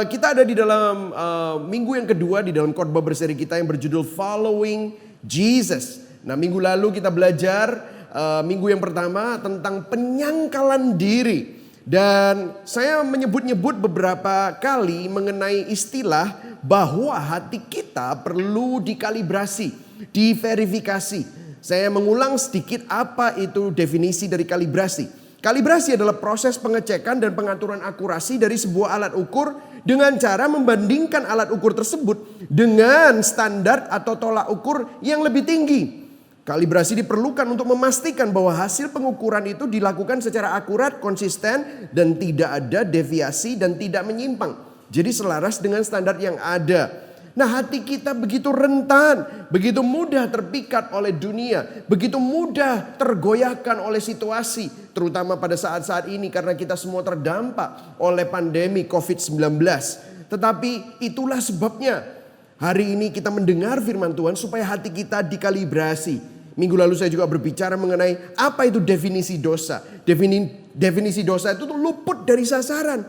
kita ada di dalam minggu yang kedua di dalam khotbah berseri kita yang berjudul Following Jesus. Nah, minggu lalu kita belajar minggu yang pertama tentang penyangkalan diri. Dan saya menyebut-nyebut beberapa kali mengenai istilah bahwa hati kita perlu dikalibrasi, diverifikasi. Saya mengulang sedikit apa itu definisi dari kalibrasi. Kalibrasi adalah proses pengecekan dan pengaturan akurasi dari sebuah alat ukur dengan cara membandingkan alat ukur tersebut dengan standar atau tolak ukur yang lebih tinggi. Kalibrasi diperlukan untuk memastikan bahwa hasil pengukuran itu dilakukan secara akurat, konsisten, dan tidak ada deviasi dan tidak menyimpang. Jadi selaras dengan standar yang ada. Nah, hati kita begitu rentan, begitu mudah terpikat oleh dunia, begitu mudah tergoyahkan oleh situasi, terutama pada saat-saat ini karena kita semua terdampak oleh pandemi COVID-19. Tetapi itulah sebabnya hari ini kita mendengar firman Tuhan supaya hati kita dikalibrasi. Minggu lalu saya juga berbicara mengenai apa itu definisi dosa. Definisi dosa itu tuh luput dari sasaran.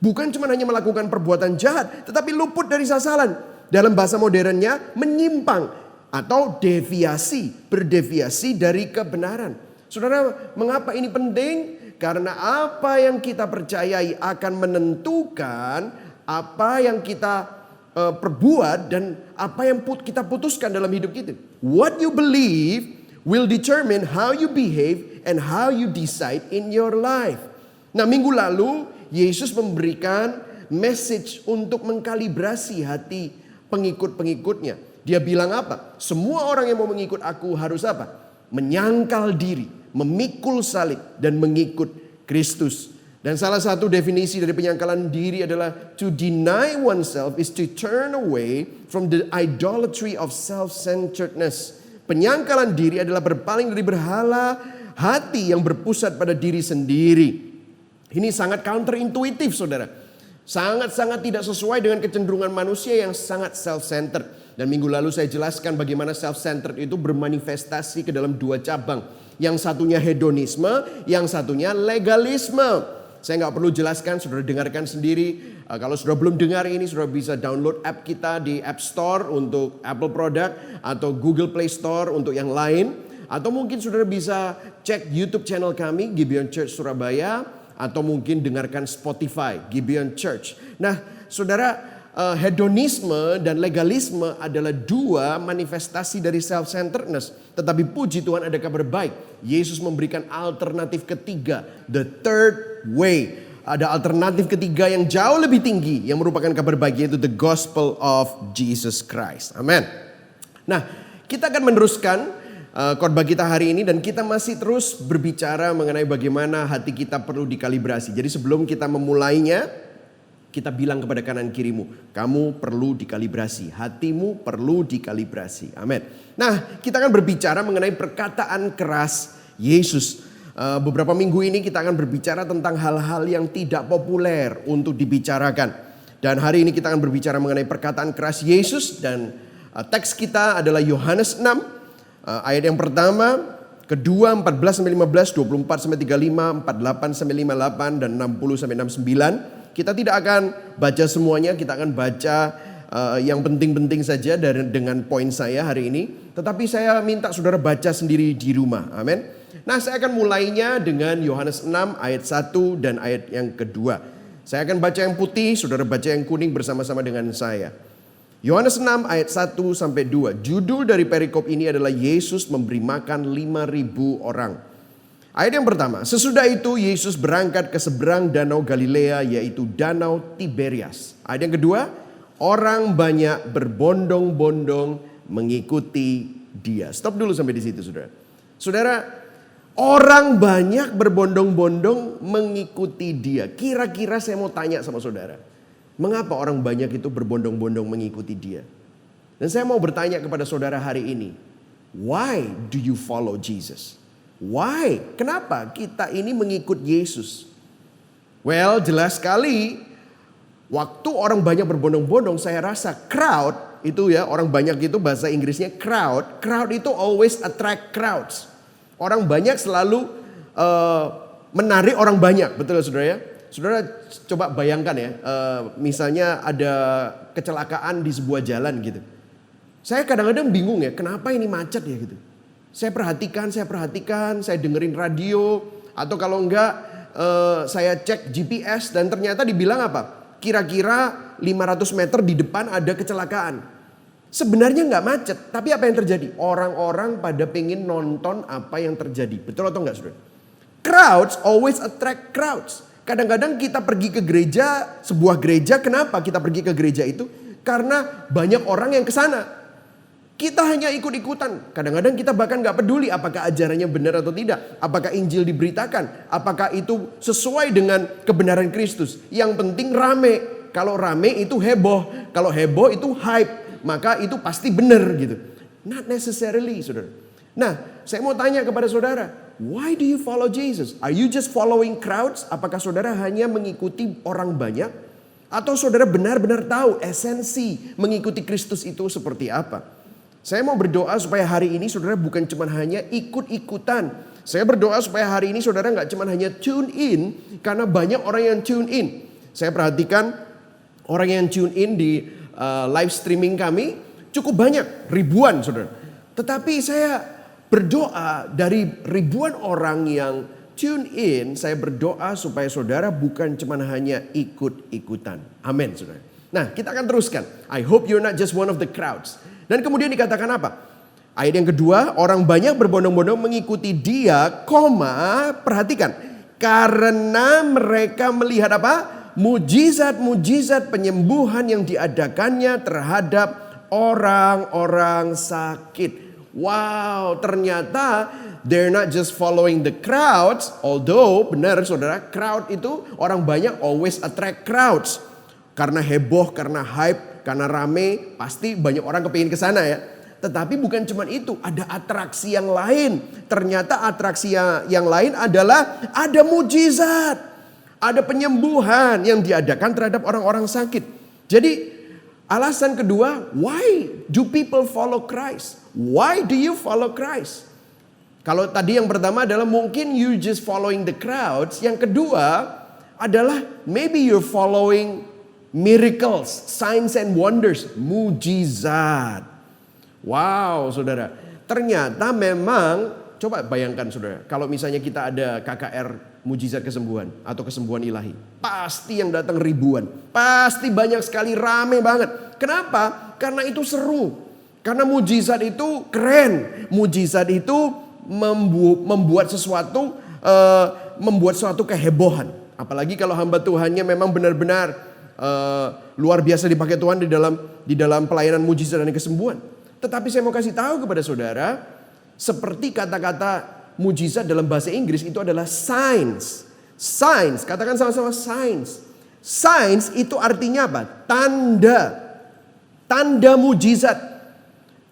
Bukan cuma hanya melakukan perbuatan jahat, tetapi luput dari sasaran. Dalam bahasa modernnya menyimpang atau deviasi, berdeviasi dari kebenaran. Saudara, mengapa ini penting? Karena apa yang kita percayai akan menentukan apa yang kita perbuat dan apa yang kita putuskan dalam hidup kita. What you believe will determine how you behave and how you decide in your life. Nah, minggu lalu Yesus memberikan message untuk mengkalibrasi hati pengikut-pengikutnya. Dia bilang apa? Semua orang yang mau mengikut aku harus apa? Menyangkal diri, memikul salib dan mengikut Kristus. Dan salah satu definisi dari penyangkalan diri adalah to deny oneself is to turn away from the idolatry of self-centeredness. Penyangkalan diri adalah berpaling dari berhala hati yang berpusat pada diri sendiri. Ini sangat counterintuitif, saudara. Sangat-sangat tidak sesuai dengan kecenderungan manusia yang sangat self-centered. Dan minggu lalu saya jelaskan bagaimana self-centered itu bermanifestasi ke dalam dua cabang. Yang satunya hedonisme, yang satunya legalisme. Saya nggak perlu jelaskan, saudara dengarkan sendiri. Kalau saudara belum dengar ini, saudara bisa download app kita di App Store untuk Apple product atau Google Play Store untuk yang lain. Atau mungkin saudara bisa cek YouTube channel kami, Gibeon Church Surabaya. Atau mungkin dengarkan Spotify, Gibeon Church. Nah, saudara, hedonisme dan legalisme adalah dua manifestasi dari self-centeredness. Tetapi puji Tuhan ada kabar baik. Yesus memberikan alternatif ketiga, the third way. Ada alternatif ketiga yang jauh lebih tinggi yang merupakan kabar baik, yaitu the gospel of Jesus Christ. Amin. Nah, kita akan meneruskan khotbah kita hari ini dan kita masih terus berbicara mengenai bagaimana hati kita perlu dikalibrasi. Jadi sebelum kita memulainya, kita bilang kepada kanan kirimu, kamu perlu dikalibrasi, hatimu perlu dikalibrasi. Amin. Nah, kita akan berbicara mengenai perkataan keras Yesus. Beberapa minggu ini kita akan berbicara tentang hal-hal yang tidak populer untuk dibicarakan. Dan hari ini kita akan berbicara mengenai perkataan keras Yesus dan teks kita adalah Yohanes 6 ayat yang pertama, kedua 14 sampai 15, 24 sampai 35, 48 sampai 58 dan 60 sampai 69. Kita tidak akan baca semuanya, kita akan baca yang penting-penting saja dengan poin saya hari ini. Tetapi saya minta saudara baca sendiri di rumah, amin. Nah, saya akan mulainya dengan Yohanes 6 ayat 1 dan ayat yang kedua. Saya akan baca yang putih, saudara baca yang kuning bersama-sama dengan saya. Yohanes 6 ayat 1 sampai 2. Judul dari perikop ini adalah Yesus memberi makan 5.000 orang. Ayat yang pertama, sesudah itu Yesus berangkat ke seberang danau Galilea, yaitu danau Tiberias. Ayat yang kedua, orang banyak berbondong-bondong mengikuti dia. Stop dulu sampai di situ, saudara. Saudara, orang banyak berbondong-bondong mengikuti dia. Kira-kira saya mau tanya sama saudara, mengapa orang banyak itu berbondong-bondong mengikuti dia? Dan saya mau bertanya kepada saudara hari ini, why do you follow Jesus? Why? Kenapa kita ini mengikut Yesus? Well, jelas sekali. Waktu orang banyak berbondong-bondong, saya rasa crowd itu ya, orang banyak itu bahasa Inggrisnya crowd. Crowd itu always attract crowds. Orang banyak selalu menarik orang banyak, betul ya saudara ya? Saudara coba bayangkan ya, misalnya ada kecelakaan di sebuah jalan gitu. Saya kadang-kadang bingung ya, kenapa ini macet ya gitu. Saya perhatikan, saya dengerin radio, atau kalau enggak saya cek GPS dan ternyata dibilang apa? Kira-kira 500 meter di depan ada kecelakaan. Sebenarnya nggak macet, tapi apa yang terjadi? Orang-orang pada pengen nonton apa yang terjadi. Betul atau enggak, saudara? Crowds always attract crowds. Kadang-kadang kita pergi ke gereja, sebuah gereja, kenapa kita pergi ke gereja itu? Karena banyak orang yang ke sana. Kita hanya ikut-ikutan. Kadang-kadang kita bahkan gak peduli apakah ajarannya benar atau tidak. Apakah Injil diberitakan. Apakah itu sesuai dengan kebenaran Kristus. Yang penting rame. Kalau rame itu heboh. Kalau heboh itu hype. Maka itu pasti benar gitu. Not necessarily, saudara. Nah, saya mau tanya kepada saudara. Why do you follow Jesus? Are you just following crowds? Apakah saudara hanya mengikuti orang banyak? Atau saudara benar-benar tahu esensi mengikuti Kristus itu seperti apa? Saya mau berdoa supaya hari ini saudara bukan cuma hanya ikut-ikutan. Saya berdoa supaya hari ini saudara gak cuma hanya tune in. Karena banyak orang yang tune in. Saya perhatikan orang yang tune in di live streaming kami cukup banyak, ribuan saudara. Tetapi saya berdoa dari ribuan orang yang tune in. Saya berdoa supaya saudara bukan cuma hanya ikut-ikutan. Amin saudara. Nah, kita akan teruskan. I hope you're not just one of the crowds. Dan kemudian dikatakan apa? Ayat yang kedua, orang banyak berbondong-bondong mengikuti dia, perhatikan. Karena mereka melihat apa? Mujizat-mujizat penyembuhan yang diadakannya terhadap orang-orang sakit. Wow, ternyata they're not just following the crowds. Although benar saudara, crowd itu orang banyak always attract crowds. Karena heboh, karena hype, karena rame, pasti banyak orang kepingin ke sana ya. Tetapi bukan cuma itu, ada atraksi yang lain. Ternyata atraksi yang lain adalah ada mujizat. Ada penyembuhan yang diadakan terhadap orang-orang sakit. Jadi alasan kedua, why do people follow Christ? Why do you follow Christ? Kalau tadi yang pertama adalah mungkin you just following the crowds. Yang kedua adalah maybe you're following miracles, signs and wonders, mujizat. Wow, saudara. Ternyata memang, coba bayangkan saudara, kalau misalnya kita ada KKR mujizat kesembuhan atau kesembuhan ilahi, pasti yang datang ribuan, pasti banyak sekali, rame banget. Kenapa? Karena itu seru. Karena mujizat itu keren. Mujizat itu membuat sesuatu kehebohan. Apalagi kalau hamba Tuhannya memang benar-benar luar biasa dipakai Tuhan di dalam pelayanan mujizat dan kesembuhan. Tetapi saya mau kasih tahu kepada saudara, seperti kata-kata mujizat dalam bahasa Inggris itu adalah signs. Signs, katakan sama-sama signs. Signs itu artinya apa? Tanda. Tanda mujizat.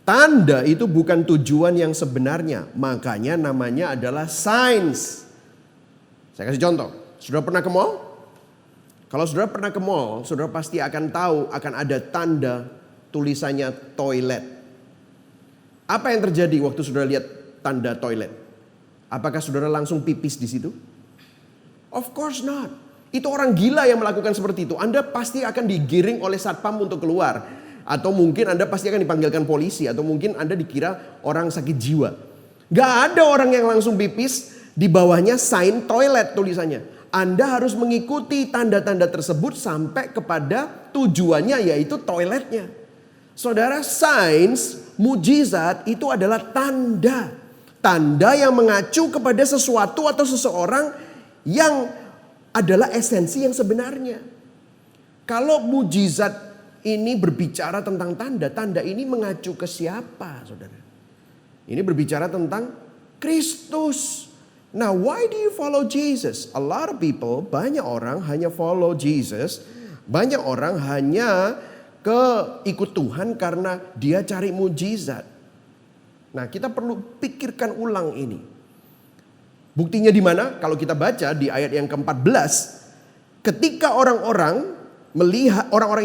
Tanda itu bukan tujuan yang sebenarnya, makanya namanya adalah signs. Saya kasih contoh. Saudara pernah ke mall? Kalau saudara pernah ke mall, saudara pasti akan tahu akan ada tanda tulisannya toilet. Apa yang terjadi waktu saudara lihat tanda toilet? Apakah saudara langsung pipis di situ? Of course not. Itu orang gila yang melakukan seperti itu. Anda pasti akan digiring oleh satpam untuk keluar. Atau mungkin Anda pasti akan dipanggilkan polisi. Atau mungkin Anda dikira orang sakit jiwa. Gak ada orang yang langsung pipis, di bawahnya sign toilet tulisannya. Anda harus mengikuti tanda-tanda tersebut sampai kepada tujuannya, yaitu toiletnya. Saudara, signs, mujizat itu adalah tanda. Tanda yang mengacu kepada sesuatu atau seseorang yang adalah esensi yang sebenarnya. Kalau mujizat ini berbicara tentang tanda, tanda ini mengacu ke siapa, saudara? Ini berbicara tentang Kristus. Now, why do you follow Jesus? A lot of people, banyak orang hanya follow Jesus. Banyak orang hanya ikut Tuhan karena dia cari mujizat. Nah, kita perlu pikirkan ulang ini. Buktinya di mana? Kalau kita baca di ayat yang ke-14, ketika orang-orang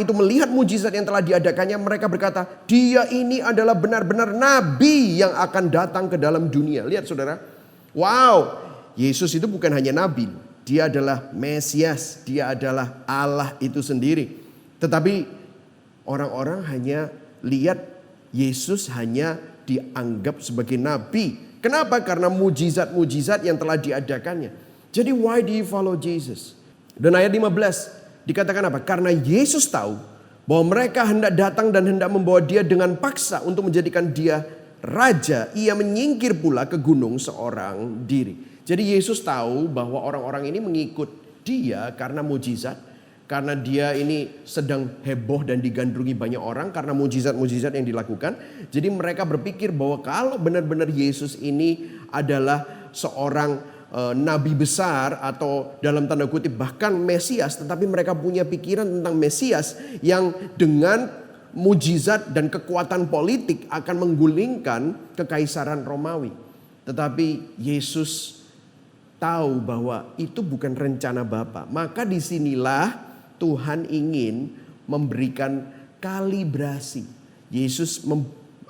itu melihat mujizat yang telah diadakannya, mereka berkata, dia ini adalah benar-benar nabi yang akan datang ke dalam dunia. Lihat saudara. Wow, Yesus itu bukan hanya nabi. Dia adalah Mesias, dia adalah Allah itu sendiri. Tetapi orang-orang hanya lihat Yesus hanya dianggap sebagai nabi. Kenapa? Karena mujizat-mujizat yang telah diadakannya. Jadi why do you follow Jesus? Dan ayat 15 dikatakan apa? Karena Yesus tahu bahwa mereka hendak datang dan hendak membawa dia dengan paksa untuk menjadikan dia raja. Ia menyingkir pula ke gunung seorang diri. Jadi Yesus tahu bahwa orang-orang ini mengikut dia karena mujizat. Karena dia ini sedang heboh dan digandrungi banyak orang karena mujizat-mujizat yang dilakukan. Jadi mereka berpikir bahwa kalau benar-benar Yesus ini adalah seorang nabi besar atau dalam tanda kutip bahkan Mesias. Tetapi mereka punya pikiran tentang Mesias yang dengan mujizat dan kekuatan politik akan menggulingkan kekaisaran Romawi. Tetapi Yesus tahu bahwa itu bukan rencana Bapa. Maka disinilah Tuhan ingin memberikan kalibrasi. Yesus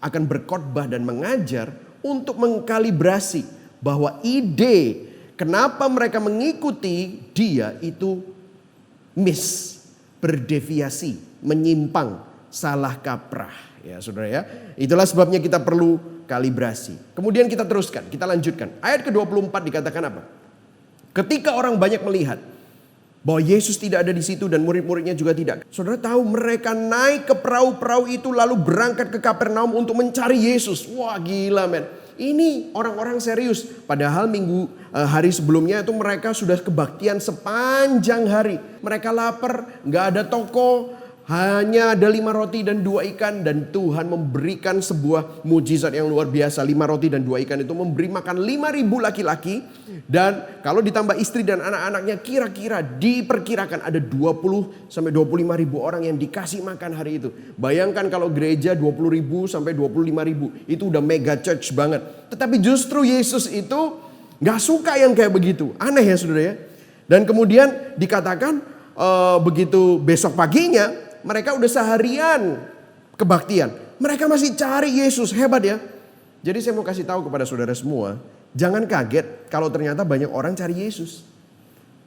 akan berkhotbah dan mengajar untuk mengkalibrasi bahwa ide kenapa mereka mengikuti dia itu berdeviasi, menyimpang, salah kaprah. Ya saudara ya, itulah sebabnya kita perlu kalibrasi. Kemudian kita teruskan, kita lanjutkan. Ayat ke-24 dikatakan apa? Ketika orang banyak melihat bahwa Yesus tidak ada di situ dan murid-muridnya juga tidak. Saudara tahu mereka naik ke perahu-perahu itu lalu berangkat ke Kapernaum untuk mencari Yesus. Wah gila men. Ini orang-orang serius. Padahal hari sebelumnya itu mereka sudah kebaktian sepanjang hari. Mereka lapar, gak ada toko. Hanya ada 5 roti dan 2 ikan. Dan Tuhan memberikan sebuah mujizat yang luar biasa. 5 roti dan 2 ikan itu memberi makan 5.000 laki-laki. Dan kalau ditambah istri dan anak-anaknya kira-kira diperkirakan ada 20 sampai 25.000 orang yang dikasih makan hari itu. Bayangkan kalau gereja 20.000 sampai 25.000. Itu udah mega church banget. Tetapi justru Yesus itu gak suka yang kayak begitu. Aneh ya saudara ya. Dan kemudian dikatakan begitu besok paginya mereka udah seharian kebaktian. Mereka masih cari Yesus, hebat ya. Jadi saya mau kasih tahu kepada saudara semua, jangan kaget kalau ternyata banyak orang cari Yesus.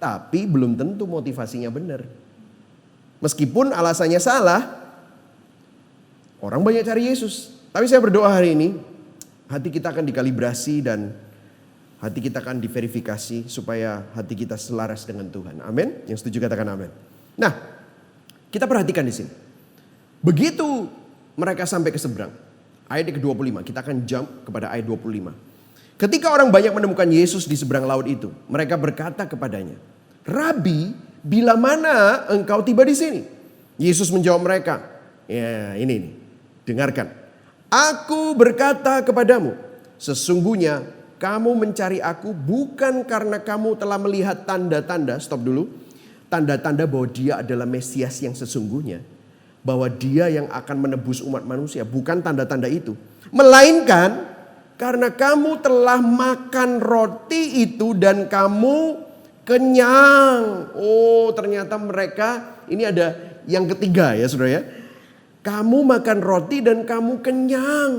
Tapi belum tentu motivasinya benar. Meskipun alasannya salah, orang banyak cari Yesus. Tapi saya berdoa hari ini, hati kita akan dikalibrasi dan hati kita akan diverifikasi supaya hati kita selaras dengan Tuhan. Amin. Yang setuju katakan amin. Nah, kita perhatikan di sini. Begitu mereka sampai ke seberang. Ayat ke-25. Kita akan jump kepada ayat 25. Ketika orang banyak menemukan Yesus di seberang laut itu, mereka berkata kepadanya, "Rabi, bila mana engkau tiba di sini?" Yesus menjawab mereka, "Ya, ini. Dengarkan. Aku berkata kepadamu, sesungguhnya kamu mencari aku bukan karena kamu telah melihat tanda-tanda." Stop dulu. Tanda-tanda bahwa dia adalah Mesias yang sesungguhnya. Bahwa dia yang akan menebus umat manusia. Bukan tanda-tanda itu. Melainkan karena kamu telah makan roti itu dan kamu kenyang. Oh ternyata mereka, ini ada yang ketiga ya saudara ya. Kamu makan roti dan kamu kenyang.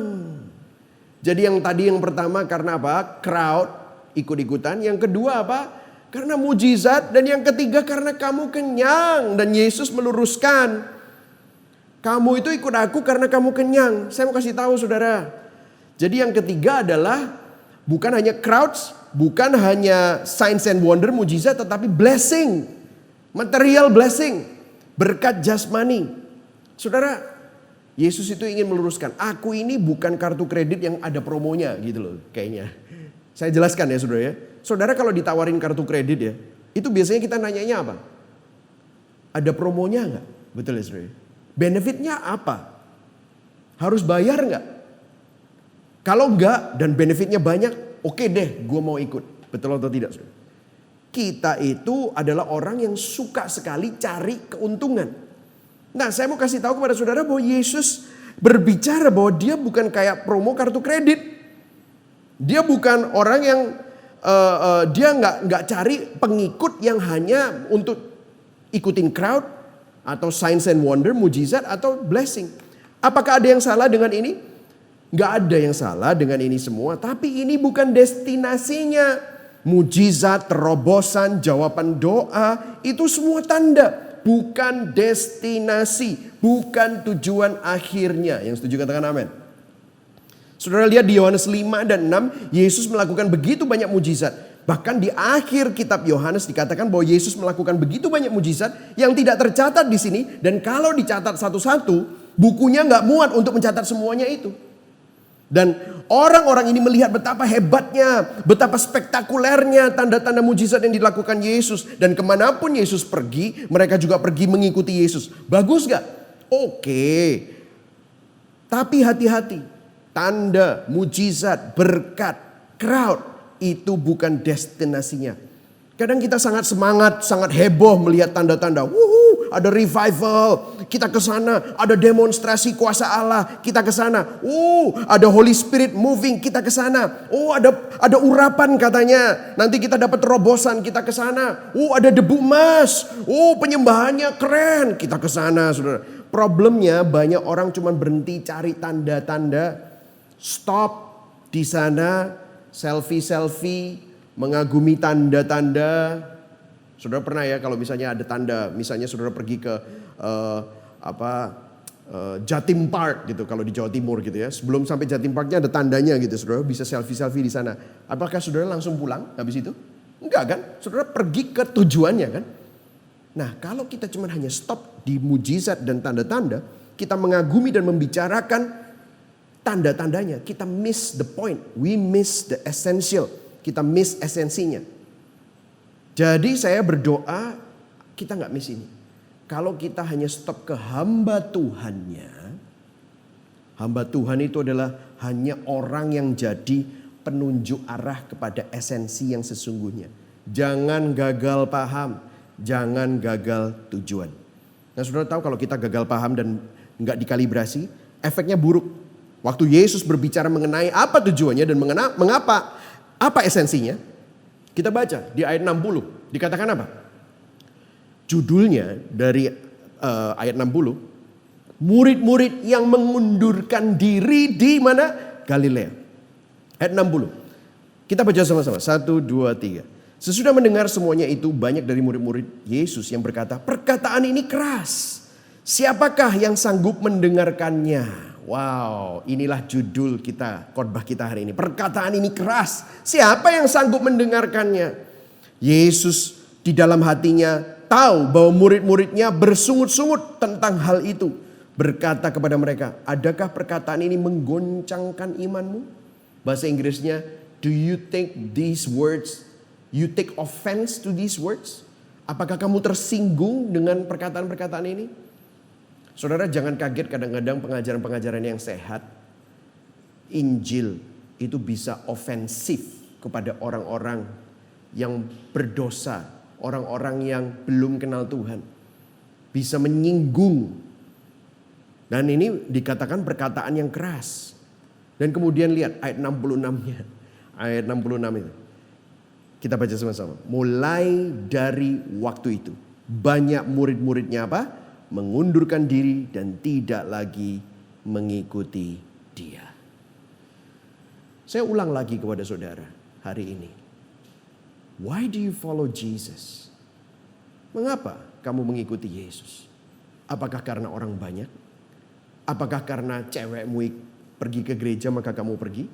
Jadi yang tadi yang pertama karena apa? Crowd ikut-ikutan. Yang kedua apa? Karena mujizat. Dan yang ketiga karena kamu kenyang. Dan Yesus meluruskan. Kamu itu ikut aku karena kamu kenyang. Saya mau kasih tahu saudara. Jadi yang ketiga adalah bukan hanya crowds. Bukan hanya signs and wonder mujizat. Tetapi blessing. Material blessing. Berkat jasmani. Saudara, Yesus itu ingin meluruskan. Aku ini bukan kartu kredit yang ada promonya gitu loh kayaknya. Saya jelaskan ya saudara ya. Saudara kalau ditawarin kartu kredit ya, itu biasanya kita nanyanya apa? Ada promonya enggak? Betul ya saudara? Benefitnya apa? Harus bayar enggak? Kalau enggak dan benefitnya banyak, oke deh gue mau ikut. Betul atau tidak saudara? Kita itu adalah orang yang suka sekali cari keuntungan. Nah saya mau kasih tahu kepada saudara bahwa Yesus berbicara bahwa dia bukan kayak promo kartu kredit. Dia bukan orang yang dia nggak cari pengikut yang hanya untuk ikutin crowd atau signs and wonder, mujizat atau blessing. Apakah ada yang salah dengan ini? Nggak ada yang salah dengan ini semua. Tapi ini bukan destinasinya. mujizat, terobosan, jawaban doa, itu semua tanda, bukan destinasi, bukan tujuan akhirnya. Yang setuju katakan amin. Saudara lihat di Yohanes 5 dan 6, Yesus melakukan begitu banyak mujizat. Bahkan di akhir kitab Yohanes dikatakan bahwa Yesus melakukan begitu banyak mujizat yang tidak tercatat di sini. Dan kalau dicatat satu-satu, bukunya nggak muat untuk mencatat semuanya itu. Dan orang-orang ini melihat betapa hebatnya, betapa spektakulernya tanda-tanda mujizat yang dilakukan Yesus. Dan kemanapun Yesus pergi, mereka juga pergi mengikuti Yesus. Bagus gak? Oke. Tapi hati-hati. Tanda, mujizat, berkat, crowd itu bukan destinasinya. Kadang kita sangat semangat, sangat heboh melihat tanda-tanda. Wuhu, ada revival, kita ke sana. Ada demonstrasi kuasa Allah, kita ke sana. Ada Holy Spirit moving, kita ke sana. Ada urapan katanya. Nanti kita dapat terobosan, kita ke sana. Ada debu emas. Penyembahannya keren, kita ke sana, Saudara. Problemnya banyak orang cuma berhenti cari tanda-tanda. Stop di sana, selfie-selfie. Mengagumi tanda-tanda. Saudara pernah ya kalau misalnya ada tanda, misalnya saudara pergi ke Jatim Park gitu, kalau di Jawa Timur gitu ya. Sebelum sampai Jatim Parknya ada tandanya gitu, saudara bisa selfie-selfie di sana. Apakah saudara langsung pulang habis itu? Enggak kan? Saudara pergi ke tujuannya kan? Nah, kalau kita cuma hanya stop di mujizat dan tanda-tanda, kita mengagumi dan membicarakan tanda-tandanya, kita miss the point, we miss the essential. Kita miss esensinya. Jadi saya berdoa kita nggak miss ini. Kalau kita hanya stop ke hamba Tuhannya. Hamba Tuhan itu adalah hanya orang yang jadi penunjuk arah kepada esensi yang sesungguhnya. Jangan gagal paham. Jangan gagal tujuan. Nah, saudara tahu kalau kita gagal paham dan nggak dikalibrasi, efeknya buruk. Waktu Yesus berbicara mengenai apa tujuannya dan mengapa, apa esensinya? Kita baca di ayat 60. Dikatakan apa? Judulnya dari ayat 60. Murid-murid yang mengundurkan diri di mana? Galilea. Ayat 60. Kita baca sama-sama. 1, 2, 3. Sesudah mendengar semuanya itu, banyak dari murid-murid Yesus yang berkata, perkataan ini keras. Siapakah yang sanggup mendengarkannya? Wow, inilah judul kita, khotbah kita hari ini. Perkataan ini keras. Siapa yang sanggup mendengarkannya? Yesus di dalam hatinya tahu bahwa murid-muridnya bersungut-sungut tentang hal itu. Berkata kepada mereka, adakah perkataan ini menggoncangkan imanmu? Bahasa Inggrisnya, do you take these words, you take offense to these words? Apakah kamu tersinggung dengan perkataan-perkataan ini? Saudara jangan kaget kadang-kadang pengajaran-pengajaran yang sehat. Injil itu bisa ofensif kepada orang-orang yang berdosa. Orang-orang yang belum kenal Tuhan. Bisa menyinggung. Dan ini dikatakan perkataan yang keras. Dan kemudian lihat ayat 66-nya. Ayat 66 itu. Kita baca sama-sama. Mulai dari waktu itu. Banyak murid-muridnya apa? Mengundurkan diri dan tidak lagi mengikuti dia. Saya ulang lagi kepada saudara hari ini. Why do you follow Jesus? Mengapa kamu mengikuti Yesus? Apakah karena orang banyak? Apakah karena cewekmu pergi ke gereja maka kamu pergi?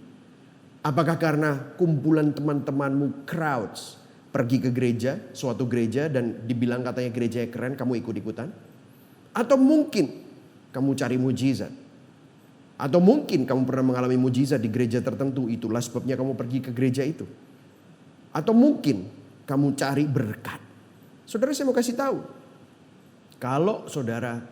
Apakah karena kumpulan teman-temanmu crowds pergi ke gereja, suatu gereja dan dibilang katanya gerejanya keren, kamu ikut-ikutan? Atau mungkin kamu cari mujizat. Atau mungkin kamu pernah mengalami mujizat di gereja tertentu. Itulah sebabnya kamu pergi ke gereja itu. Atau mungkin kamu cari berkat. Saudara saya mau kasih tahu. Kalau saudara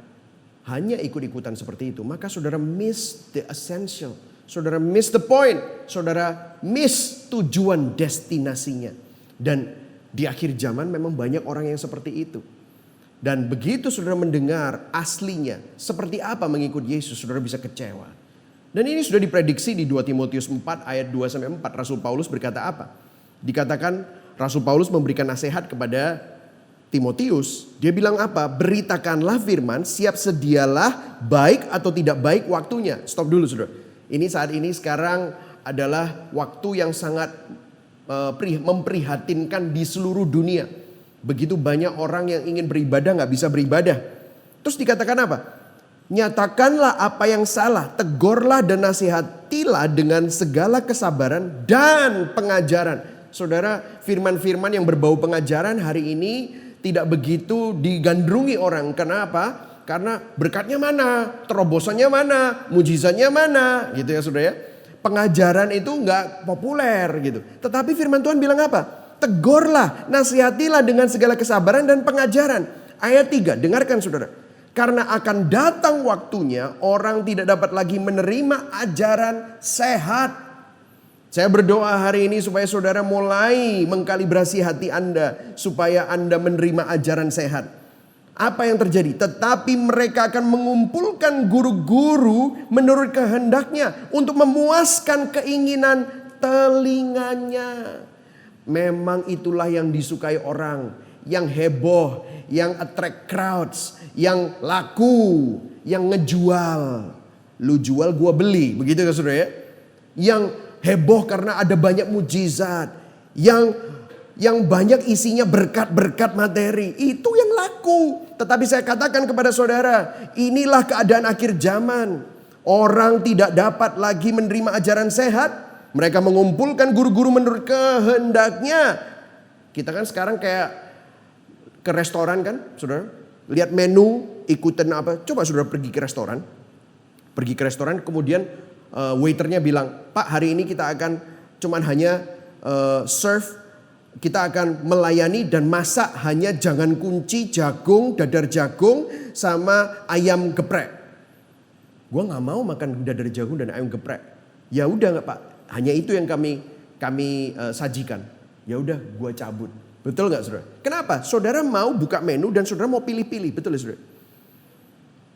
hanya ikut-ikutan seperti itu. Maka saudara miss the essential. Saudara miss the point. Saudara miss tujuan destinasinya. Dan di akhir zaman memang banyak orang yang seperti itu. Dan begitu saudara mendengar aslinya seperti apa mengikut Yesus, saudara bisa kecewa. Dan ini sudah diprediksi di 2 Timotius 4 ayat 2-4. Rasul Paulus berkata apa? Dikatakan Rasul Paulus memberikan nasihat kepada Timotius. Dia bilang apa? Beritakanlah firman, siap sedialah baik atau tidak baik waktunya. Stop dulu saudara. Ini saat ini sekarang adalah waktu yang sangat memprihatinkan di seluruh dunia. Begitu banyak orang yang ingin beribadah gak bisa beribadah. Terus dikatakan apa? Nyatakanlah apa yang salah, tegurlah dan nasihatilah dengan segala kesabaran dan pengajaran. Saudara, firman-firman yang berbau pengajaran hari ini tidak begitu digandrungi orang. Kenapa? Karena berkatnya mana, terobosannya mana, mujizatnya mana, gitu ya saudara ya. Pengajaran itu nggak populer gitu. Tetapi firman Tuhan bilang apa? Tegurlah, nasihatilah dengan segala kesabaran dan pengajaran. Ayat 3, dengarkan saudara. Karena akan datang waktunya orang tidak dapat lagi menerima ajaran sehat. Saya berdoa hari ini supaya saudara mulai mengkalibrasi hati Anda. Supaya Anda menerima ajaran sehat. Apa yang terjadi? Tetapi mereka akan mengumpulkan guru-guru menurut kehendaknya untuk memuaskan keinginan telinganya. Memang itulah yang disukai orang, yang heboh, yang attract crowds, yang laku, yang ngejual. Lu jual gua beli, begitu kan saudara ya? Yang heboh karena ada banyak mujizat, yang banyak isinya berkat-berkat materi, itu yang laku. Tetapi saya katakan kepada saudara, inilah keadaan akhir zaman. Orang tidak dapat lagi menerima ajaran sehat. Mereka mengumpulkan guru-guru menurut kehendaknya. Kita kan sekarang kayak ke restoran kan, saudara. Lihat menu, ikutin apa. Coba saudara pergi ke restoran. Pergi ke restoran kemudian waiternya bilang, Pak hari ini kita akan cuman hanya serve. Kita akan melayani dan masak hanya jangan kunci, jagung, dadar jagung, sama ayam geprek. Gua nggak mau makan dadar jagung dan ayam geprek. Ya udah nggak Pak, hanya itu yang kami sajikan. Ya udah, gua cabut. Betul nggak saudara? Kenapa? Saudara mau buka menu dan saudara mau pilih-pilih, betul ya saudara?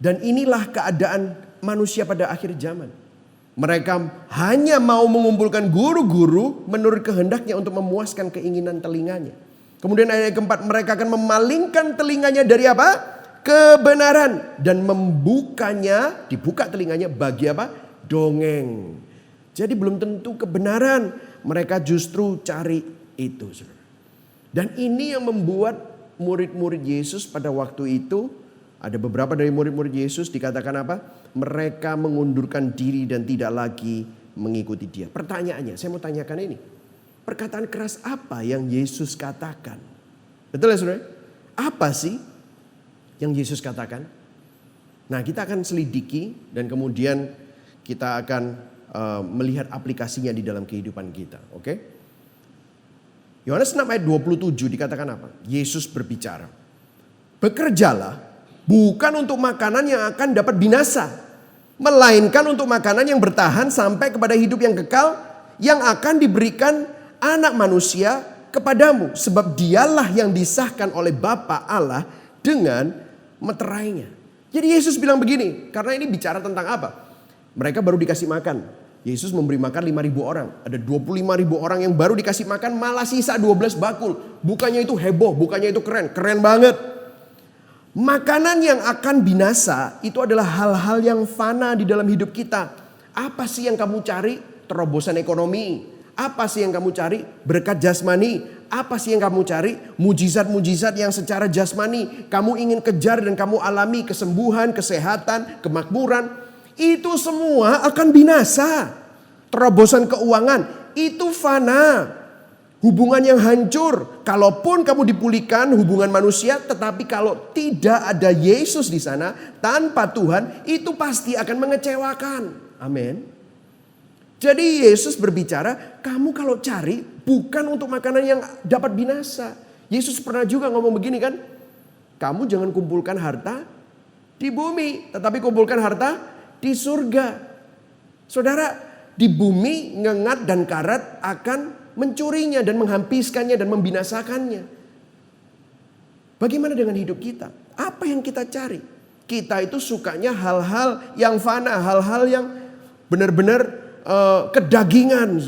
Dan inilah keadaan manusia pada akhir zaman. Mereka hanya mau mengumpulkan guru-guru menurut kehendaknya untuk memuaskan keinginan telinganya. Kemudian ayat keempat, mereka akan memalingkan telinganya dari apa? Kebenaran. Dan dibuka telinganya bagi apa? Dongeng. Jadi belum tentu kebenaran. Mereka justru cari itu. Dan ini yang membuat murid-murid Yesus pada waktu itu, ada beberapa dari murid-murid Yesus dikatakan apa? Mereka mengundurkan diri dan tidak lagi mengikuti dia. Pertanyaannya, saya mau tanyakan ini. Perkataan keras apa yang Yesus katakan? Betul ya saudara? Apa sih yang Yesus katakan? Nah kita akan selidiki dan kemudian kita akan melihat aplikasinya di dalam kehidupan kita. Oke? Yohanes 6 ayat 27 dikatakan apa? Yesus berbicara. Bekerjalah bukan untuk makanan yang akan dapat binasa, melainkan untuk makanan yang bertahan sampai kepada hidup yang kekal yang akan diberikan anak manusia kepadamu. Sebab dialah yang disahkan oleh Bapa Allah dengan meterainya. Jadi Yesus bilang begini, karena ini bicara tentang apa? Mereka baru dikasih makan. Yesus memberi makan 5.000 orang. Ada 25.000 orang yang baru dikasih makan, malah sisa 12 bakul. Bukannya itu heboh, bukannya itu keren. Keren banget. Makanan yang akan binasa itu adalah hal-hal yang fana di dalam hidup kita. Apa sih yang kamu cari? Terobosan ekonomi. Apa sih yang kamu cari? Berkat jasmani. Apa sih yang kamu cari? Mujizat-mujizat yang secara jasmani kamu ingin kejar dan kamu alami, kesembuhan, kesehatan, kemakmuran. Itu semua akan binasa. Terobosan keuangan itu fana. Hubungan yang hancur, kalaupun kamu dipulihkan hubungan manusia, tetapi kalau tidak ada Yesus di sana, tanpa Tuhan, itu pasti akan mengecewakan. Amin. Jadi Yesus berbicara, kamu kalau cari bukan untuk makanan yang dapat binasa. Yesus pernah juga ngomong begini kan, kamu jangan kumpulkan harta di bumi, tetapi kumpulkan harta di surga. Saudara, di bumi ngengat dan karat akan mencurinya dan menghabiskannya dan membinasakannya. Bagaimana dengan hidup kita? Apa yang kita cari? Kita itu sukanya hal-hal yang fana, hal-hal yang benar-benar kedagingan.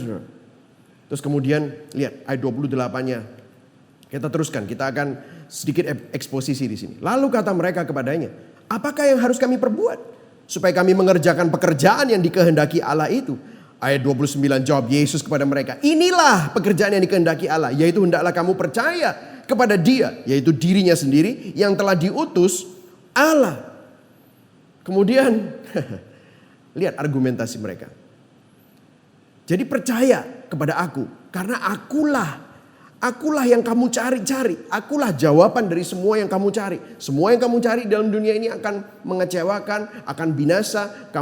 Terus kemudian lihat ayat 28-nya. Kita teruskan, kita akan sedikit eksposisi di sini. Lalu kata mereka kepadanya, apakah yang harus kami perbuat supaya kami mengerjakan pekerjaan yang dikehendaki Allah itu? Ayat 29 jawab Yesus kepada mereka, inilah pekerjaan yang dikehendaki Allah, yaitu hendaklah kamu percaya kepada Dia, yaitu dirinya sendiri yang telah diutus Allah. Kemudian lihat argumentasi mereka. Jadi percaya kepada aku, karena akulah yang kamu cari-cari. Akulah jawaban dari semua yang kamu cari. Semua yang kamu cari dalam dunia ini akan mengecewakan, akan binasa.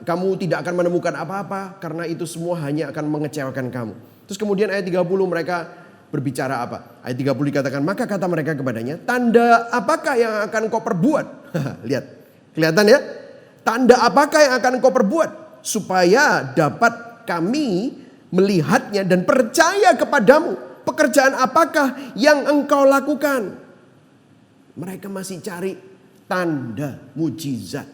Kamu tidak akan menemukan apa-apa, karena itu semua hanya akan mengecewakan kamu. Terus kemudian ayat 30 mereka berbicara apa? Ayat 30 dikatakan, maka kata mereka kepadanya, tanda apakah yang akan kau perbuat? Lihat, kelihatan ya? Tanda apakah yang akan kau perbuat? Supaya dapat kami melihatnya dan percaya kepadamu. Pekerjaan apakah yang engkau lakukan? Mereka masih cari tanda mujizat.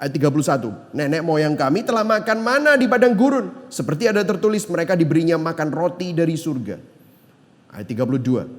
Ayat 31. Nenek moyang kami telah makan mana di padang gurun. Seperti ada tertulis mereka diberinya makan roti dari surga. Ayat 32.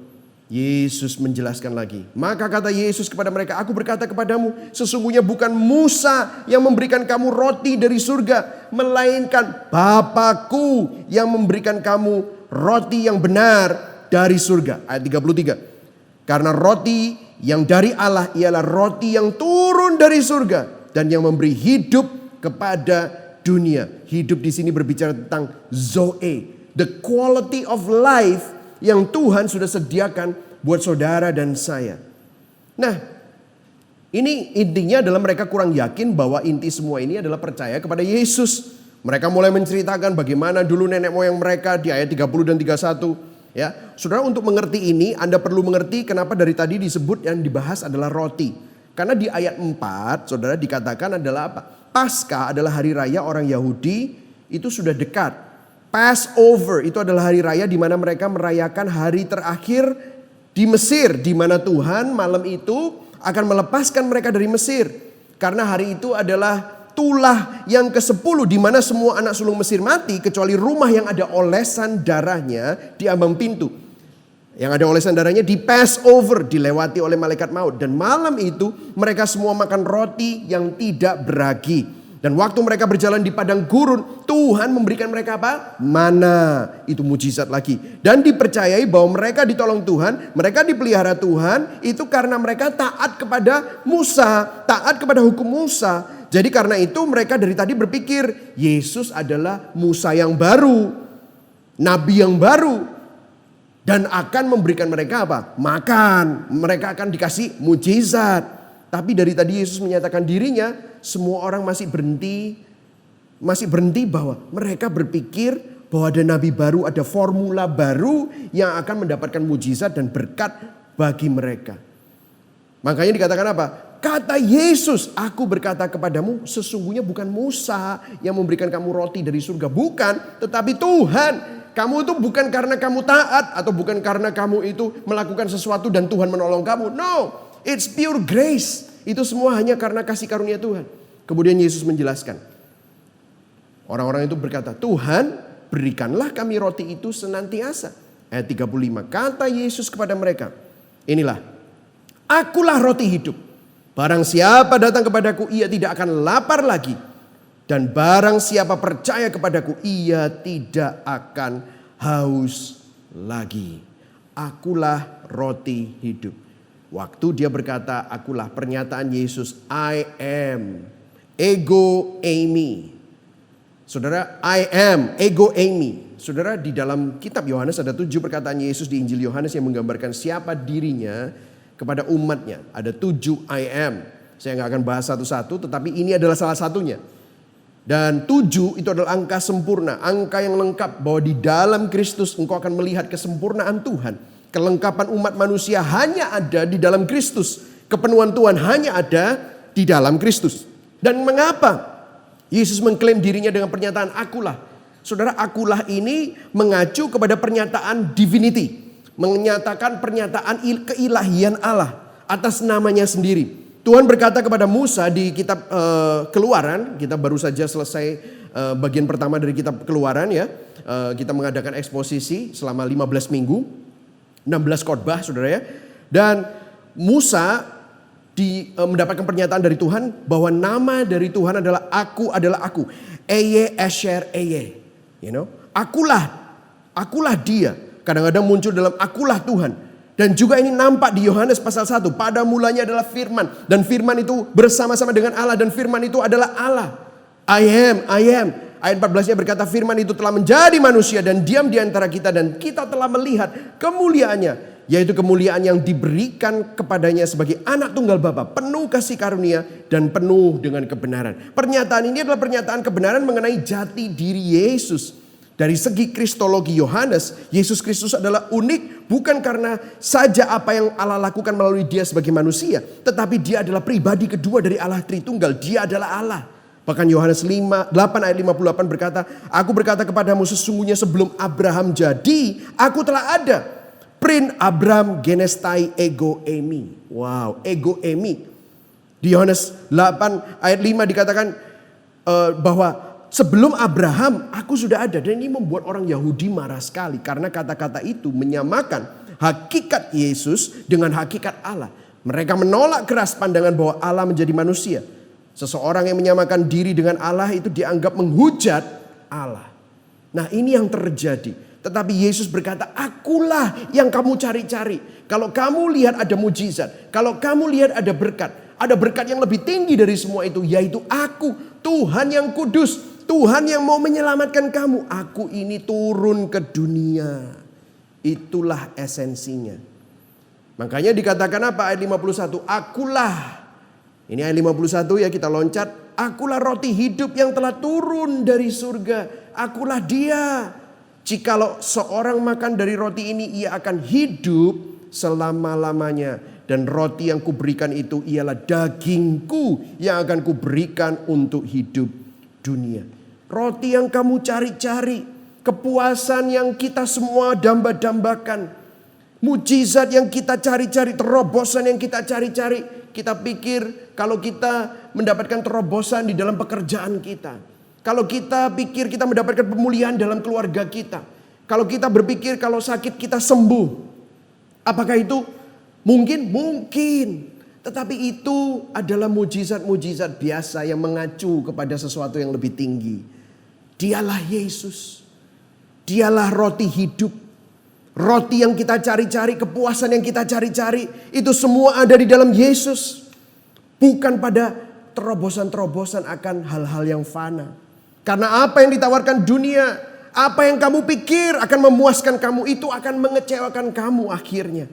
Yesus menjelaskan lagi. Maka kata Yesus kepada mereka, aku berkata kepadamu, sesungguhnya bukan Musa yang memberikan kamu roti dari surga, melainkan Bapa-Ku yang memberikan kamu roti yang benar dari surga. Ayat 33. Karena roti yang dari Allah ialah roti yang turun dari surga dan yang memberi hidup kepada dunia. Hidup di sini berbicara tentang Zoe, the quality of life yang Tuhan sudah sediakan buat saudara dan saya. Nah, ini intinya adalah mereka kurang yakin bahwa inti semua ini adalah percaya kepada Yesus. Mereka mulai menceritakan bagaimana dulu nenek moyang mereka di ayat 30 dan 31. Ya, saudara, untuk mengerti ini Anda perlu mengerti kenapa dari tadi disebut yang dibahas adalah roti. Karena di ayat 4 saudara dikatakan adalah apa? Paskah adalah hari raya orang Yahudi, itu sudah dekat. Passover itu adalah hari raya di mana mereka merayakan hari terakhir di Mesir, di mana Tuhan malam itu akan melepaskan mereka dari Mesir. Karena hari itu adalah tulah yang ke-10 di mana semua anak sulung Mesir mati kecuali rumah yang ada olesan darahnya di ambang pintu. Yang ada olesan darahnya di Passover, dilewati oleh malaikat maut. Dan malam itu mereka semua makan roti yang tidak beragi. Dan waktu mereka berjalan di padang gurun, Tuhan memberikan mereka apa? Mana. Itu mujizat lagi. Dan dipercayai bahwa mereka ditolong Tuhan, mereka dipelihara Tuhan, itu karena mereka taat kepada Musa, taat kepada hukum Musa. Jadi karena itu mereka dari tadi berpikir, Yesus adalah Musa yang baru, Nabi yang baru. Dan akan memberikan mereka apa? Makan. Mereka akan dikasih mujizat. Tapi dari tadi Yesus menyatakan dirinya, semua orang masih berhenti bahwa mereka berpikir bahwa ada nabi baru, ada formula baru yang akan mendapatkan mujizat dan berkat bagi mereka. Makanya dikatakan apa? Kata Yesus, aku berkata kepadamu, sesungguhnya bukan Musa yang memberikan kamu roti dari surga. Bukan, tetapi Tuhan. Kamu itu bukan karena kamu taat atau bukan karena kamu itu melakukan sesuatu dan Tuhan menolong kamu. No. It's pure grace. Itu semua hanya karena kasih karunia Tuhan. Kemudian Yesus menjelaskan. Orang-orang itu berkata, Tuhan berikanlah kami roti itu senantiasa. Ayat 35. Kata Yesus kepada mereka, inilah, akulah roti hidup. Barang siapa datang kepadaku, ia tidak akan lapar lagi. Dan barang siapa percaya kepadaku, ia tidak akan haus lagi. Akulah roti hidup. Waktu dia berkata, akulah, pernyataan Yesus, I am, ego eimi. Saudara, I am, ego eimi. Saudara, di dalam kitab Yohanes ada 7 perkataan Yesus di Injil Yohanes yang menggambarkan siapa dirinya kepada umatnya. Ada 7 I am. Saya nggak akan bahas satu-satu, tetapi ini adalah salah satunya. Dan 7 itu adalah angka sempurna, angka yang lengkap bahwa di dalam Kristus engkau akan melihat kesempurnaan Tuhan. Kelengkapan umat manusia hanya ada di dalam Kristus. Kepenuhan Tuhan hanya ada di dalam Kristus. Dan mengapa Yesus mengklaim dirinya dengan pernyataan akulah? Saudara, akulah ini mengacu kepada pernyataan divinity. Menyatakan pernyataan keilahian Allah atas namanya sendiri. Tuhan berkata kepada Musa di kitab Keluaran. Kita baru saja selesai bagian pertama dari kitab Keluaran ya. Kita mengadakan eksposisi selama 15 minggu. 16 khotbah saudara ya. Dan Musa mendapatkan pernyataan dari Tuhan bahwa nama dari Tuhan adalah aku. Eye Esher Eye. Akulah dia. Kadang-kadang muncul dalam akulah Tuhan. Dan juga ini nampak di Yohanes pasal 1. Pada mulanya adalah firman. Dan firman itu bersama-sama dengan Allah. Dan firman itu adalah Allah. I am. Ayat 14-nya berkata firman itu telah menjadi manusia dan diam di antara kita. Dan kita telah melihat kemuliaannya. Yaitu kemuliaan yang diberikan kepadanya sebagai anak tunggal Bapa. Penuh kasih karunia dan penuh dengan kebenaran. Pernyataan ini adalah pernyataan kebenaran mengenai jati diri Yesus. Dari segi kristologi Yohanes, Yesus Kristus adalah unik bukan karena saja apa yang Allah lakukan melalui dia sebagai manusia. Tetapi dia adalah pribadi kedua dari Allah Tritunggal. Dia adalah Allah. Bahkan Yohanes 8 ayat 58 berkata, aku berkata kepadamu sesungguhnya sebelum Abraham jadi, aku telah ada. Prin Abram genestai ego emi. Wow, ego emi. Di Yohanes 8 ayat 5 dikatakan bahwa sebelum Abraham aku sudah ada. Dan ini membuat orang Yahudi marah sekali. Karena kata-kata itu menyamakan hakikat Yesus dengan hakikat Allah. Mereka menolak keras pandangan bahwa Allah menjadi manusia. Seseorang yang menyamakan diri dengan Allah itu dianggap menghujat Allah. Nah ini yang terjadi. Tetapi Yesus berkata, akulah yang kamu cari-cari. Kalau kamu lihat ada mujizat. Kalau kamu lihat ada berkat. Ada berkat yang lebih tinggi dari semua itu. Yaitu aku, Tuhan yang kudus. Tuhan yang mau menyelamatkan kamu. Aku ini turun ke dunia. Itulah esensinya. Makanya dikatakan apa ayat 51? Akulah. Ini ayat 51 ya kita loncat. Akulah roti hidup yang telah turun dari surga. Akulah dia. Jikalau seorang makan dari roti ini ia akan hidup selama-lamanya. Dan roti yang kuberikan itu ialah dagingku yang akan kuberikan untuk hidup dunia. Roti yang kamu cari-cari. Kepuasan yang kita semua damba-dambakan. Mujizat yang kita cari-cari. Terobosan yang kita cari-cari. Kita pikir kalau kita mendapatkan terobosan di dalam pekerjaan kita. Kalau kita pikir kita mendapatkan pemulihan dalam keluarga kita. Kalau kita berpikir kalau sakit kita sembuh. Apakah itu mungkin? Mungkin. Tetapi itu adalah mujizat-mujizat biasa yang mengacu kepada sesuatu yang lebih tinggi. Dialah Yesus. Dialah roti hidup. Roti yang kita cari-cari, kepuasan yang kita cari-cari. Itu semua ada di dalam Yesus. Bukan pada terobosan-terobosan akan hal-hal yang fana. Karena apa yang ditawarkan dunia, apa yang kamu pikir akan memuaskan kamu, itu akan mengecewakan kamu akhirnya.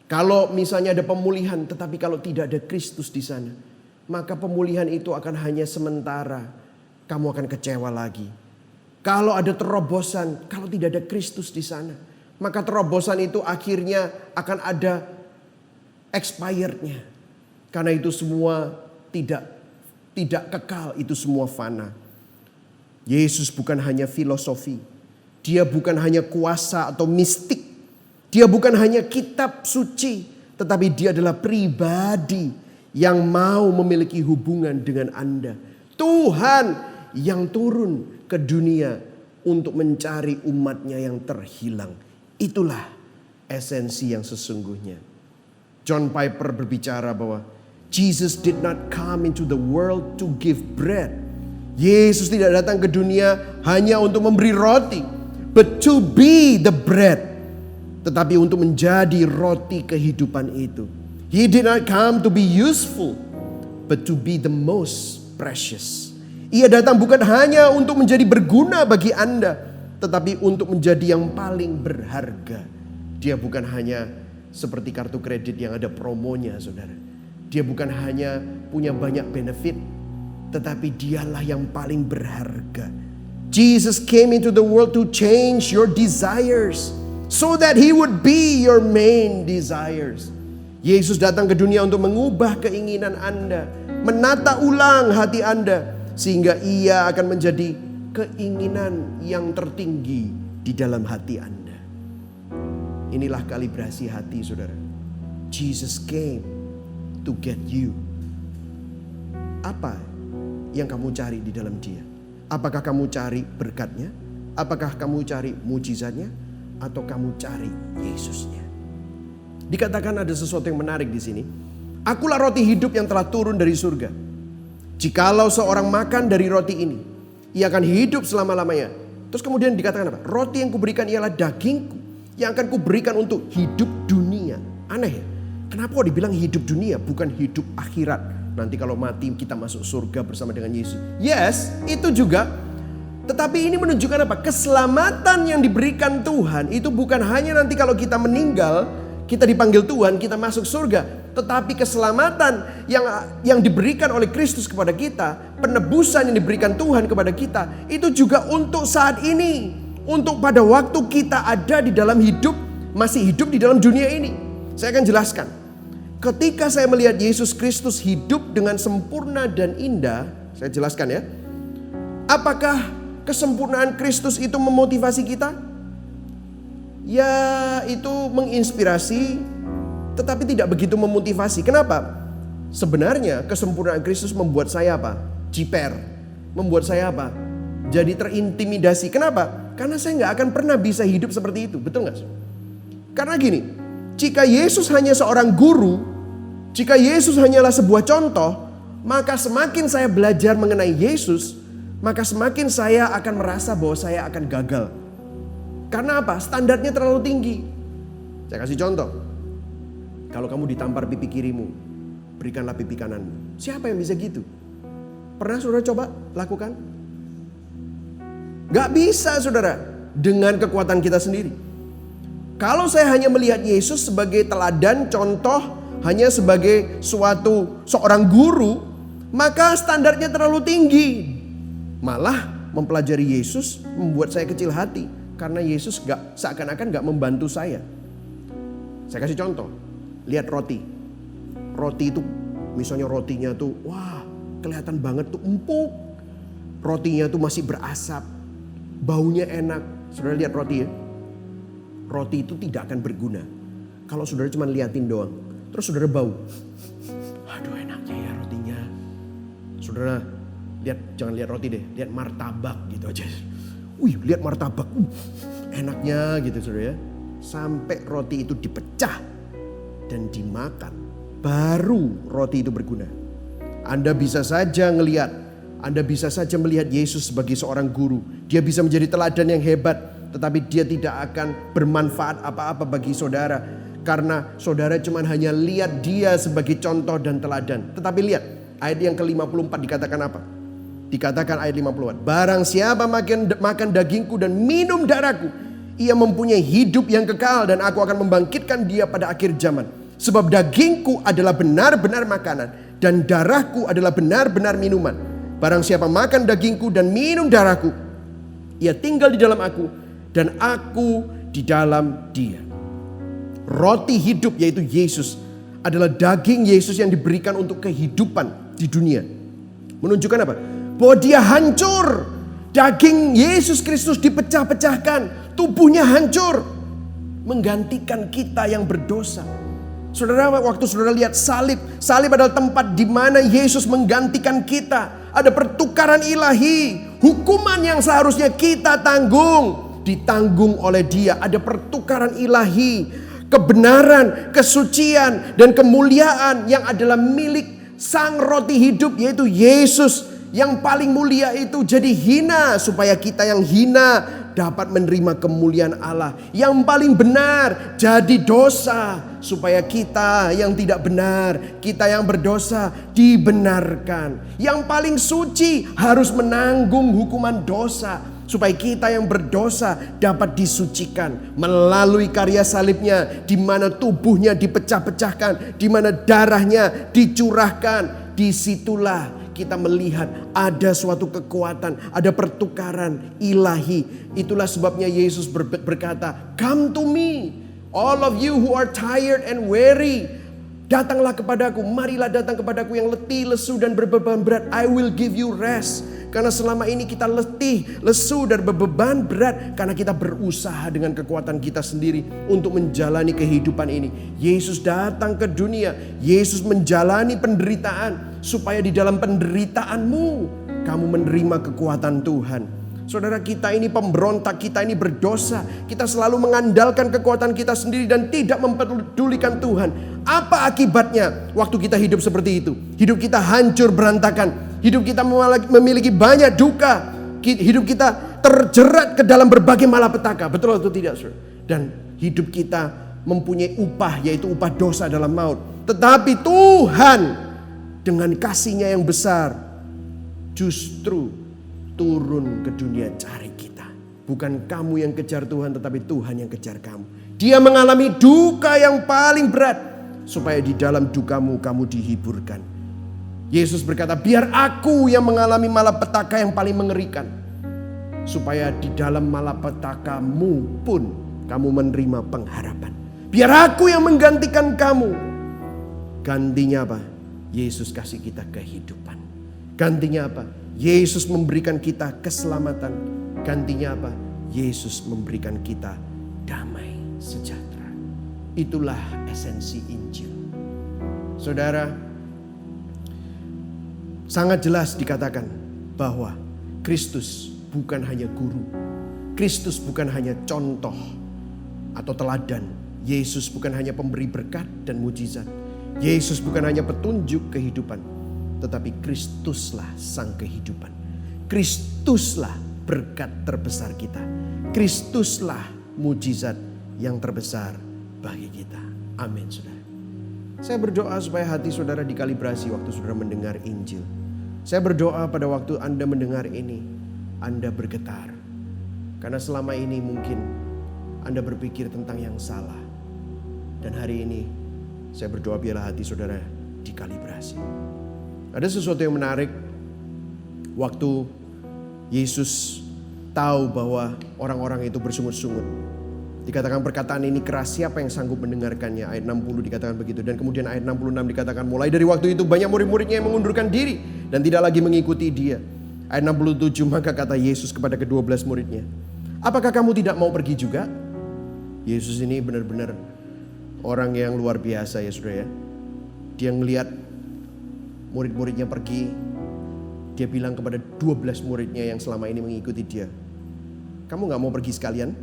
Kalau misalnya ada pemulihan, tetapi kalau tidak ada Kristus di sana, maka pemulihan itu akan hanya sementara. Kamu akan kecewa lagi. Kalau ada terobosan, kalau tidak ada Kristus di sana, maka terobosan itu akhirnya akan ada expirednya. Karena itu semua tidak kekal, itu semua fana. Yesus bukan hanya filosofi. Dia bukan hanya kuasa atau mistik. Dia bukan hanya kitab suci. Tetapi dia adalah pribadi yang mau memiliki hubungan dengan Anda. Tuhan yang turun ke dunia untuk mencari umatnya yang terhilang. Itulah esensi yang sesungguhnya. John Piper berbicara bahwa Jesus did not come into the world to give bread. Yesus tidak datang ke dunia hanya untuk memberi roti, but to be the bread. Tetapi untuk menjadi roti kehidupan itu. He did not come to be useful, but to be the most precious. Ia datang bukan hanya untuk menjadi berguna bagi Anda, tetapi untuk menjadi yang paling berharga. Dia bukan hanya seperti kartu kredit yang ada promonya, saudara. Dia bukan hanya punya banyak benefit, tetapi dialah yang paling berharga. Jesus came into the world to change your desires, so that he would be your main desires. Yesus datang ke dunia untuk mengubah keinginan Anda, menata ulang hati Anda, sehingga ia akan menjadi keinginan yang tertinggi di dalam hati Anda. Inilah kalibrasi hati, saudara. Jesus came to get you. Apa yang kamu cari di dalam dia? Apakah kamu cari berkatnya? Apakah kamu cari mujizatnya? Atau kamu cari Yesusnya? Dikatakan ada sesuatu yang menarik di sini. Akulah roti hidup yang telah turun dari surga. Jikalau seorang makan dari roti ini, ia akan hidup selama-lamanya. Terus kemudian dikatakan apa? Roti yang kuberikan ialah dagingku yang akan kuberikan untuk hidup dunia. Aneh ya? Kenapa kok dibilang hidup dunia bukan hidup akhirat? Nanti kalau mati kita masuk surga bersama dengan Yesus. Yes, itu juga. Tetapi ini menunjukkan apa? Keselamatan yang diberikan Tuhan itu bukan hanya nanti kalau kita meninggal, kita dipanggil Tuhan, kita masuk surga. Tetapi keselamatan yang diberikan oleh Kristus kepada kita, penebusan yang diberikan Tuhan kepada kita, itu juga untuk saat ini. Untuk pada waktu kita ada di dalam hidup, masih hidup di dalam dunia ini. Saya akan jelaskan. Ketika saya melihat Yesus Kristus hidup dengan sempurna dan indah, saya jelaskan ya. Apakah kesempurnaan Kristus itu memotivasi kita? Ya, itu menginspirasi, tetapi tidak begitu memotivasi. Kenapa? Sebenarnya kesempurnaan Kristus membuat saya apa? Jiper. Membuat saya apa? Jadi terintimidasi. Kenapa? Karena saya nggak akan pernah bisa hidup seperti itu. Betul nggak? Karena gini, jika Yesus hanya seorang guru, jika Yesus hanyalah sebuah contoh, maka semakin saya belajar mengenai Yesus, maka semakin saya akan merasa bahwa saya akan gagal. Karena apa? Standarnya terlalu tinggi. Saya kasih contoh. Kalau kamu ditampar pipi kirimu, berikanlah pipi kananmu. Siapa yang bisa gitu? Pernah saudara coba lakukan? Gak bisa saudara. Dengan kekuatan kita sendiri. Kalau saya hanya melihat Yesus sebagai teladan, contoh, hanya sebagai seorang guru, maka standarnya terlalu tinggi. Malah mempelajari Yesus membuat saya kecil hati. Karena Yesus seakan-akan gak membantu saya. Saya kasih contoh. Lihat roti. Roti itu, misalnya rotinya tuh, wah kelihatan banget tuh empuk. Rotinya tuh masih berasap. Baunya enak. Saudara lihat roti ya. Roti itu tidak akan berguna kalau saudara cuma liatin doang. Terus saudara bau. Aduh enaknya ya rotinya. Saudara lihat, jangan lihat roti deh, lihat martabak gitu aja. Wih, lihat martabak. Enaknya gitu saudara ya. Sampai roti itu dipecah dan dimakan, baru roti itu berguna. Anda bisa saja ngelihat, Anda bisa saja melihat Yesus sebagai seorang guru. Dia bisa menjadi teladan yang hebat, tetapi dia tidak akan bermanfaat apa-apa bagi saudara. Karena saudara cuma hanya lihat dia sebagai contoh dan teladan. Tetapi lihat, ayat yang ke-54 dikatakan apa? Dikatakan ayat 54. Barang siapa makan dagingku dan minum darahku, ia mempunyai hidup yang kekal dan aku akan membangkitkan dia pada akhir zaman. Sebab dagingku adalah benar-benar makanan dan darahku adalah benar-benar minuman. Barang siapa makan dagingku dan minum darahku, ia tinggal di dalam aku dan aku di dalam dia. Roti hidup yaitu Yesus adalah daging Yesus yang diberikan untuk kehidupan di dunia. Menunjukkan apa? Bahwa dia hancur. Daging Yesus Kristus dipecah-pecahkan. Tubuhnya hancur. Menggantikan kita yang berdosa. Saudara, waktu saudara lihat salib. Salib adalah tempat di mana Yesus menggantikan kita. Ada pertukaran ilahi. Hukuman yang seharusnya kita tanggung, ditanggung oleh dia. Ada pertukaran ilahi. Kebenaran, kesucian, dan kemuliaan yang adalah milik sang roti hidup yaitu Yesus. Yang paling mulia itu jadi hina supaya kita yang hina dapat menerima kemuliaan Allah. Yang paling benar jadi dosa supaya kita yang tidak benar, kita yang berdosa dibenarkan. Yang paling suci harus menanggung hukuman dosa supaya kita yang berdosa dapat disucikan melalui karya salibnya, di mana tubuhnya dipecah-pecahkan, di mana darahnya dicurahkan. Disitulah kita melihat ada suatu kekuatan, ada pertukaran ilahi. Itulah sebabnya Yesus berkata, "Come to me, all of you who are tired and weary. Datanglah kepadaku, marilah datang kepadaku yang letih, lesu dan berbeban berat. I will give you rest." Karena selama ini kita letih, lesu dan berbeban berat karena kita berusaha dengan kekuatan kita sendiri untuk menjalani kehidupan ini. Yesus datang ke dunia, Yesus menjalani penderitaan supaya di dalam penderitaanmu kamu menerima kekuatan Tuhan. Saudara, kita ini pemberontak, kita ini berdosa. Kita selalu mengandalkan kekuatan kita sendiri dan tidak mempedulikan Tuhan. Apa akibatnya waktu kita hidup seperti itu? Hidup kita hancur berantakan. Hidup kita memiliki banyak duka. Hidup kita terjerat ke dalam berbagai malapetaka. Betul atau tidak, saudara? Dan hidup kita mempunyai upah, yaitu upah dosa dalam maut. Tetapi Tuhan dengan kasih-Nya yang besar justru turun ke dunia cari kita. Bukan kamu yang kejar Tuhan, tetapi Tuhan yang kejar kamu. Dia mengalami duka yang paling berat supaya di dalam dukamu kamu dihiburkan. Yesus berkata, biar aku yang mengalami malapetaka yang paling mengerikan, supaya di dalam malapetakamu pun kamu menerima pengharapan. Biar aku yang menggantikan kamu. Gantinya apa? Yesus kasih kita kehidupan. Gantinya apa? Yesus memberikan kita keselamatan. Gantinya apa? Yesus memberikan kita damai sejahtera. Itulah esensi Injil. Saudara, sangat jelas dikatakan bahwa Kristus bukan hanya guru. Kristus bukan hanya contoh atau teladan. Yesus bukan hanya pemberi berkat dan mujizat. Yesus bukan hanya petunjuk kehidupan, tetapi Kristuslah sang kehidupan. Kristuslah berkat terbesar kita. Kristuslah mujizat yang terbesar bagi kita. Amin, saudara. Saya berdoa supaya hati saudara dikalibrasi waktu saudara mendengar Injil. Saya berdoa pada waktu Anda mendengar ini, Anda bergetar. Karena selama ini mungkin Anda berpikir tentang yang salah. Dan hari ini saya berdoa biarlah hati saudara dikalibrasi. Ada sesuatu yang menarik waktu Yesus tahu bahwa orang-orang itu bersungut-sungut. Dikatakan perkataan ini keras, siapa yang sanggup mendengarkannya? Ayat 60 dikatakan begitu. Dan kemudian ayat 66 dikatakan mulai dari waktu itu banyak murid-muridnya yang mengundurkan diri dan tidak lagi mengikuti dia. Ayat 67 maka kata Yesus kepada ke-12 muridnya, apakah kamu tidak mau pergi juga? Yesus ini benar-benar orang yang luar biasa ya saudara ya. Dia ngelihat murid-muridnya pergi. Dia bilang kepada 12 muridnya yang selama ini mengikuti dia, kamu gak mau pergi sekalian?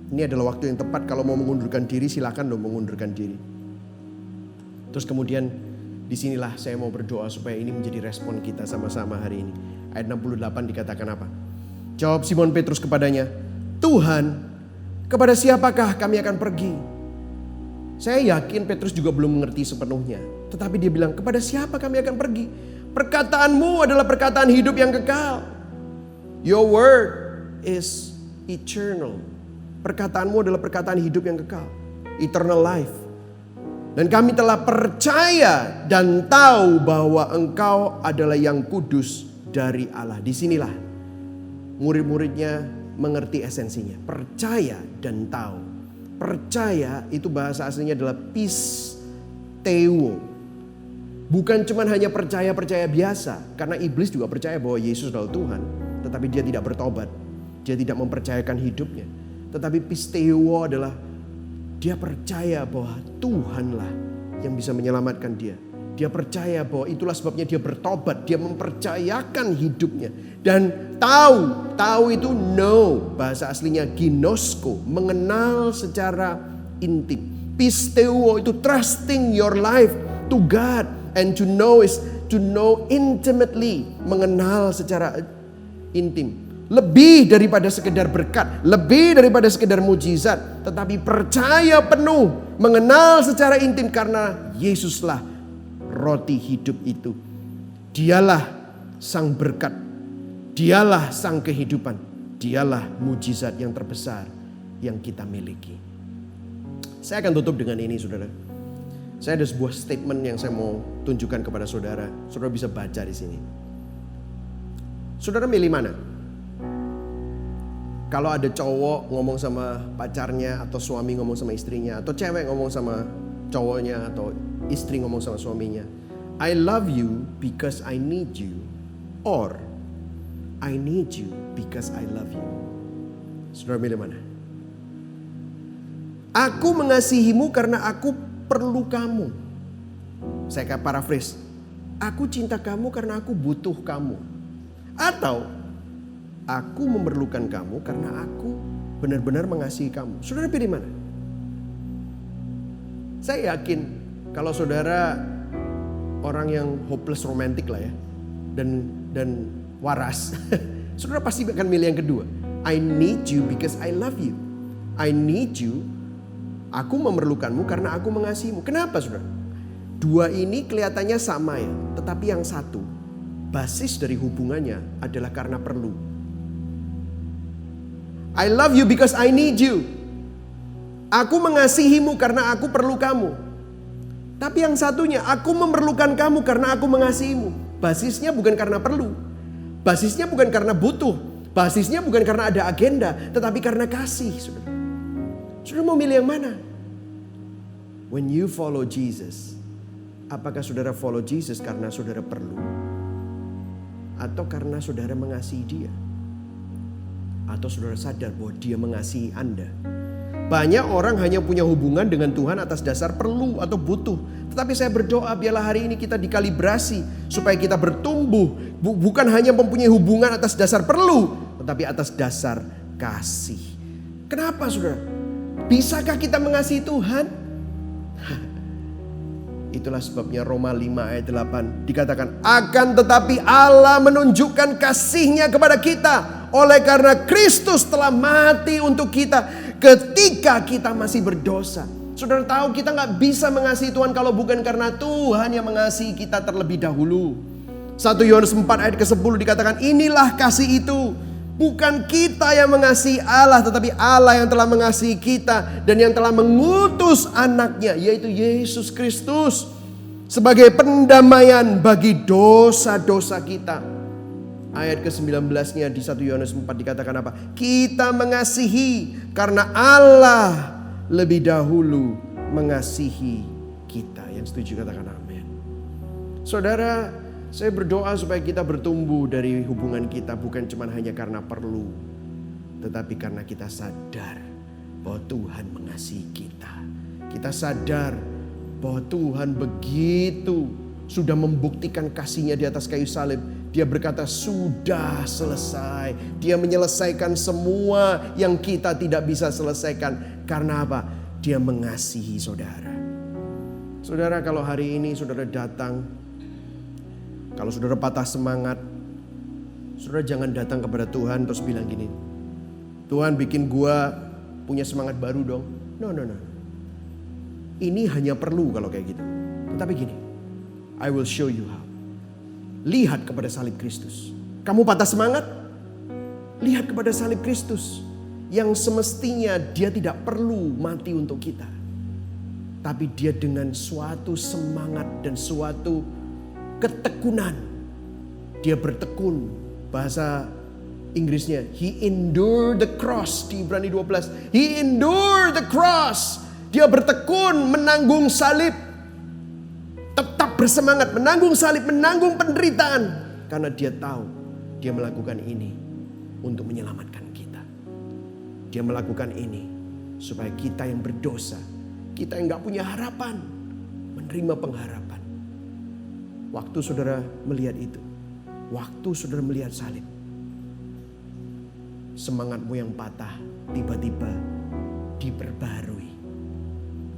Ini adalah waktu yang tepat, kalau mau mengundurkan diri silakan dong mengundurkan diri. Terus kemudian disinilah saya mau berdoa supaya ini menjadi respon kita sama-sama hari ini. Ayat 68 dikatakan apa? Jawab Simon Petrus kepadanya, Tuhan, kepada siapakah kami akan pergi? Saya yakin Petrus juga belum mengerti sepenuhnya. Tetapi dia bilang, kepada siapa kami akan pergi? Perkataanmu adalah perkataan hidup yang kekal. Your word is eternal. Perkataanmu adalah perkataan hidup yang kekal. Eternal life. Dan kami telah percaya dan tahu bahwa engkau adalah yang kudus dari Allah. Disinilah murid-muridnya mengerti esensinya. Percaya dan tahu. Percaya itu bahasa aslinya adalah pisteuo. Bukan cuma hanya percaya-percaya biasa. Karena iblis juga percaya bahwa Yesus adalah Tuhan. Tetapi dia tidak bertobat. Dia tidak mempercayakan hidupnya. Tetapi pisteuo adalah dia percaya bahwa Tuhanlah yang bisa menyelamatkan dia. Dia percaya bahwa itulah sebabnya dia bertobat. Dia mempercayakan hidupnya. Dan tahu itu know. Bahasa aslinya ginosko. Mengenal secara intim. Pisteuo itu trusting your life to God. And to know is to know intimately. Mengenal secara intim. Lebih daripada sekedar berkat. Lebih daripada sekedar mujizat. Tetapi percaya penuh. Mengenal secara intim karena Yesuslah roti hidup itu. Dialah sang berkat. Dialah sang kehidupan. Dialah mujizat yang terbesar yang kita miliki. Saya akan tutup dengan ini saudara. Saya ada sebuah statement yang saya mau tunjukkan kepada saudara. Saudara bisa baca di sini. Saudara milih mana? Kalau ada cowok ngomong sama pacarnya, atau suami ngomong sama istrinya, atau cewek ngomong sama cowoknya, atau istri ngomong sama suaminya, I love you because I need you, or I need you because I love you. Saudara milih mana? Aku mengasihimu karena aku perlu kamu. Saya paraphrase. Aku cinta kamu karena aku butuh kamu. Atau Aku memerlukan kamu karena aku benar-benar mengasihi kamu. Saudara pilih mana? Saya yakin kalau saudara orang yang hopeless romantic lah ya, dan waras, saudara pasti akan milih yang kedua. I need you because I love you. I need you. Aku memerlukanmu karena aku mengasihimu. Kenapa saudara? Dua ini kelihatannya sama ya, tetapi yang satu, basis dari hubungannya adalah karena perlu. I love you because I need you. Aku mengasihimu karena aku perlu kamu. Tapi yang satunya, aku memerlukan kamu karena aku mengasihimu. Basisnya bukan karena perlu. Basisnya bukan karena butuh. Basisnya bukan karena ada agenda, tetapi karena kasih. Saudara, saudara mau milih yang mana? When you follow Jesus, apakah saudara follow Jesus karena saudara perlu? Atau karena saudara mengasihi dia? Atau saudara sadar bahwa dia mengasihi Anda? Banyak orang hanya punya hubungan dengan Tuhan atas dasar perlu atau butuh. Tetapi saya berdoa biarlah hari ini kita dikalibrasi supaya kita bertumbuh. Bukan hanya mempunyai hubungan atas dasar perlu, tetapi atas dasar kasih. Kenapa saudara? Bisakah kita mengasihi Tuhan? Itulah sebabnya Roma 5 ayat 8 dikatakan, akan tetapi Allah menunjukkan kasih-Nya kepada kita oleh karena Kristus telah mati untuk kita ketika kita masih berdosa. Saudara tahu kita gak bisa mengasihi Tuhan kalau bukan karena Tuhan yang mengasihi kita terlebih dahulu. 1 Yohanes 4 ayat ke-10 dikatakan, inilah kasih itu. Bukan kita yang mengasihi Allah, tetapi Allah yang telah mengasihi kita dan yang telah mengutus anaknya, yaitu Yesus Kristus, sebagai pendamaian bagi dosa-dosa kita. Ayat ke-19-nya di 1 Yohanes 4 dikatakan apa? Kita mengasihi karena Allah lebih dahulu mengasihi kita. Yang setuju katakan amin. Saudara, saya berdoa supaya kita bertumbuh dari hubungan kita bukan cuma hanya karena perlu, tetapi karena kita sadar bahwa Tuhan mengasihi kita. Kita sadar bahwa Tuhan begitu sudah membuktikan kasih-Nya di atas kayu salib. Dia berkata sudah selesai. Dia menyelesaikan semua yang kita tidak bisa selesaikan. Karena apa? Dia mengasihi saudara. Saudara, kalau hari ini saudara datang, kalau saudara patah semangat, saudara jangan datang kepada Tuhan terus bilang gini, Tuhan bikin gua punya semangat baru dong. No. Ini hanya perlu kalau kayak gitu. Tetapi gini, I will show you how. Lihat kepada salib Kristus. Kamu patah semangat? Lihat kepada salib Kristus. Yang semestinya dia tidak perlu mati untuk kita. Tapi dia dengan suatu semangat dan suatu ketekunan. Dia bertekun. Bahasa Inggrisnya, He endured the cross. Di Ibrani 12. He endured the cross. Dia bertekun menanggung salib. Tetap bersemangat menanggung salib, menanggung penderitaan. Karena dia tahu dia melakukan ini untuk menyelamatkan kita. Dia melakukan ini supaya kita yang berdosa, kita yang gak punya harapan, menerima pengharapan. Waktu saudara melihat itu, waktu saudara melihat salib, semangatmu yang patah tiba-tiba diperbarui.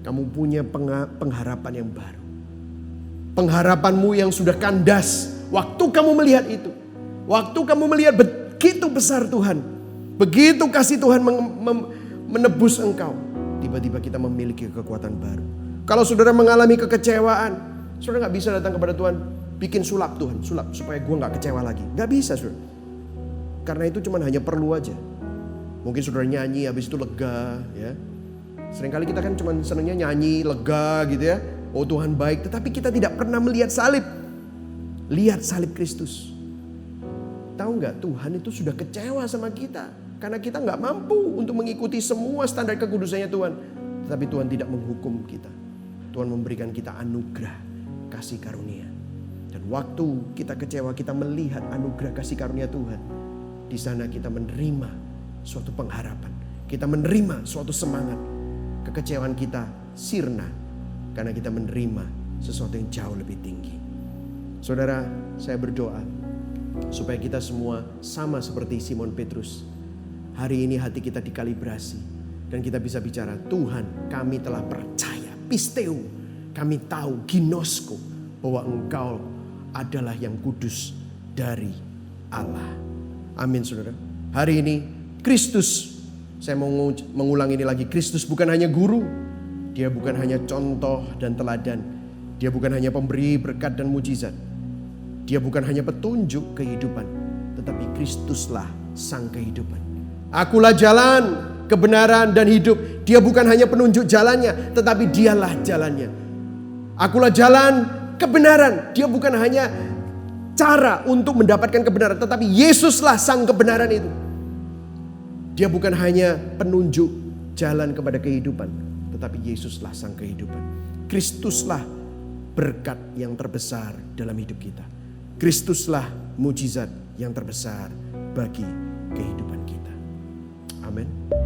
Kamu punya pengharapan yang baru. Pengharapanmu yang sudah kandas. Waktu kamu melihat itu. Waktu kamu melihat begitu besar Tuhan. Begitu kasih Tuhan menebus engkau. Tiba-tiba kita memiliki kekuatan baru. Kalau saudara mengalami kekecewaan, saudara gak bisa datang kepada Tuhan. Bikin sulap Tuhan. Sulap supaya gue gak kecewa lagi. Gak bisa saudara. Karena itu cuma hanya perlu aja. Mungkin saudara nyanyi habis itu lega. Ya. Seringkali kita kan cuma senangnya nyanyi lega gitu ya. Oh Tuhan baik, tetapi kita tidak pernah melihat salib. Lihat salib Kristus. Tahu nggak, Tuhan itu sudah kecewa sama kita. Karena kita nggak mampu untuk mengikuti semua standar kekudusannya Tuhan. Tetapi Tuhan tidak menghukum kita. Tuhan memberikan kita anugerah kasih karunia. Dan waktu kita kecewa, kita melihat anugerah kasih karunia Tuhan. Di sana kita menerima suatu pengharapan. Kita menerima suatu semangat. Kekecewaan kita sirna. Karena kita menerima sesuatu yang jauh lebih tinggi. Saudara, saya berdoa Supaya kita semua sama seperti Simon Petrus. Hari ini hati kita dikalibrasi. Dan kita bisa bicara, Tuhan, kami telah percaya, pisteu. Kami tahu, ginosko, bahwa Engkau adalah yang kudus dari Allah. Amin, saudara. Hari ini Kristus, saya mau mengulang ini lagi, Kristus bukan hanya guru, dia bukan hanya contoh dan teladan, dia bukan hanya pemberi berkat dan mujizat, dia bukan hanya petunjuk kehidupan, tetapi Kristuslah sang kehidupan. Akulah jalan, kebenaran dan hidup. Dia bukan hanya penunjuk jalannya, tetapi dialah jalannya. Akulah jalan, kebenaran. Dia bukan hanya cara untuk mendapatkan kebenaran, tetapi Yesuslah sang kebenaran itu. Dia bukan hanya penunjuk jalan kepada kehidupan, tetapi Yesuslah sang kehidupan. Kristuslah berkat yang terbesar dalam hidup kita. Kristuslah mujizat yang terbesar bagi kehidupan kita. Amin.